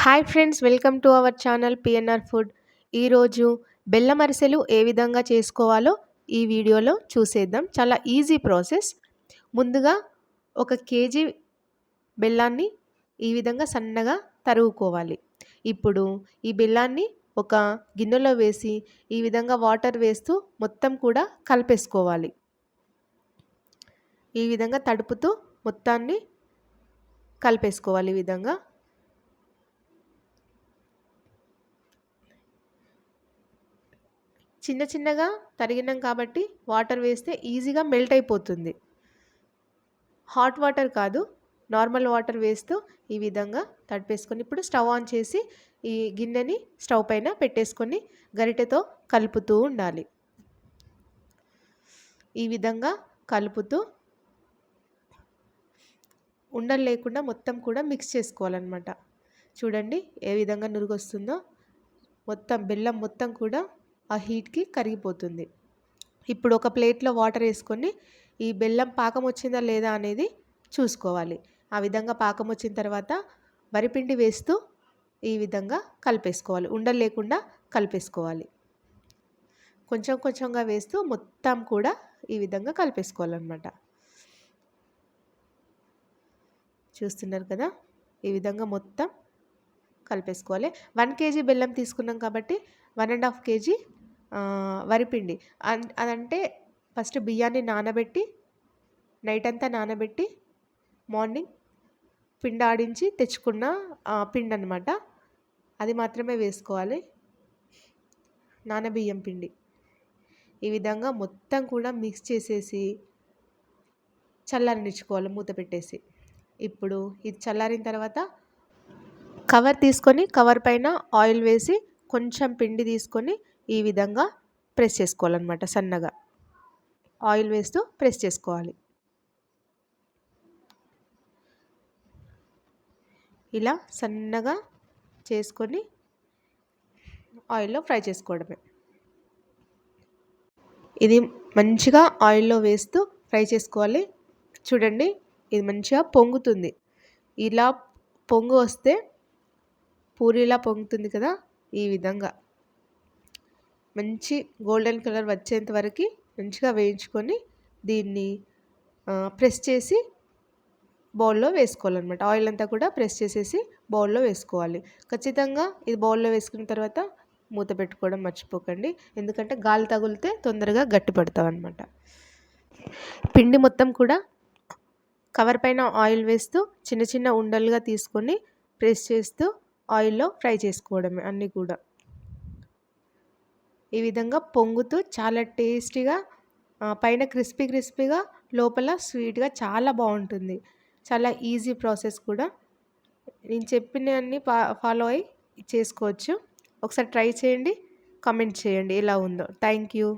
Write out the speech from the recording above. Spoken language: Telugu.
Hi friends, welcome to our channel PNR food. ఈరోజు బెల్లం అరిసెలు ఏ విధంగా చేసుకోవాలో ఈ వీడియోలో చూసేద్దాం. చాలా ఈజీ ప్రాసెస్. ముందుగా 1 కేజీ బెల్లాన్ని ఈ విధంగా సన్నగా తరుగుకోవాలి. ఇప్పుడు ఈ బెల్లాన్ని ఒక గిన్నెలో వేసి ఈ విధంగా వాటర్ వేస్తూ మొత్తం కూడా కలిపేసుకోవాలి. ఈ విధంగా తడుపుతూ మొత్తాన్ని కలిపేసుకోవాలి. ఈ విధంగా చిన్న చిన్నగా తరిగినాం కాబట్టి వాటర్ వేస్తే ఈజీగా మెల్ట్ అయిపోతుంది. హాట్ వాటర్ కాదు, నార్మల్ వాటర్ వేస్తూ ఈ విధంగా తడిపేసుకొని ఇప్పుడు స్టవ్ ఆన్ చేసి ఈ గిన్నెని స్టవ్ పైన పెట్టేసుకొని గరిటెతో కలుపుతూ ఉండాలి. ఈ విధంగా కలుపుతూ ఉండలు లేకుండా మొత్తం కూడా మిక్స్ చేసుకోవాలన్నమాట. చూడండి ఏ విధంగా నురుగొస్తుందో. మొత్తం బెల్లం మొత్తం కూడా ఆ హీట్కి కరిగిపోతుంది. ఇప్పుడు ఒక ప్లేట్లో వాటర్ వేసుకొని ఈ బెల్లం పాకం వచ్చిందా లేదా అనేది చూసుకోవాలి. ఆ విధంగా పాకం వచ్చిన తర్వాత వరిపిండి వేస్తూ ఈ విధంగా కలిపేసుకోవాలి. ఉండలు లేకుండా కలిపేసుకోవాలి. కొంచెం కొంచెంగా వేస్తూ మొత్తం కూడా ఈ విధంగా కలిపేసుకోవాలన్నమాట. చూస్తున్నారు కదా, ఈ విధంగా మొత్తం కలిపేసుకోవాలి. 1 కేజీ బెల్లం తీసుకున్నాం కాబట్టి 1.5 కేజీ వరిపిండి. అదంటే ఫస్ట్ బియ్యాన్ని నానబెట్టి నైట్ అంతా నానబెట్టి మార్నింగ్ పిండి ఆడించి తెచ్చుకున్న పిండి అన్నమాట. అది మాత్రమే వేసుకోవాలి, నానబియ్యం పిండి. ఈ విధంగా మొత్తం కూడా మిక్స్ చేసేసి చల్లారనిచ్చుకోవాలి మూత పెట్టేసి. ఇప్పుడు ఇది చల్లారిన తర్వాత కవర్ తీసుకొని కవర్ పైన ఆయిల్ వేసి కొంచెం పిండి తీసుకొని ఈ విధంగా ప్రెస్ చేసుకోవాలన్నమాట. సన్నగా ఆయిల్ వేస్తూ ప్రెస్ చేసుకోవాలి. ఇలా సన్నగా చేసుకొని ఆయిల్లో ఫ్రై చేసుకోవడమే. ఇది మంచిగా ఆయిల్లో వేస్తూ ఫ్రై చేసుకోవాలి. చూడండి, ఇది మంచిగా పొంగుతుంది. ఇలా పొంగు వస్తే పూరీలా పొంగుతుంది కదా, ఈ విధంగా మంచి గోల్డెన్ కలర్ వచ్చేంత వరకు మంచిగా వేయించుకొని దీన్ని ప్రెస్ చేసి బౌల్లో వేసుకోవాలన్నమాట. ఆయిల్ అంతా కూడా ప్రెస్ చేసేసి బౌల్లో వేసుకోవాలి. ఖచ్చితంగా ఇది బౌల్లో వేసుకున్న తర్వాత మూత పెట్టుకోవడం మర్చిపోకండి, ఎందుకంటే గాలి తగిలితే తొందరగా గట్టి పడతాం అన్నమాట. పిండి మొత్తం కూడా కవర్ పైన ఆయిల్ వేస్తూ చిన్న చిన్న ఉండలుగా తీసుకొని ప్రెస్ చేస్తూ ఆయిల్లో ఫ్రై చేసుకోవడమే అన్నీ కూడా. ఈ విధంగా పొంగుతూ చాలా టేస్టీగా, పైన క్రిస్పీగా లోపల స్వీట్గా చాలా బాగుంటుంది. చాలా ఈజీ ప్రాసెస్ కూడా. నేను చెప్పినవన్నీ ఫాలో అయ్యి చేసుకోవచ్చు. ఒకసారి ట్రై చేయండి, కామెంట్ చేయండి ఎలా ఉందో. Thank you.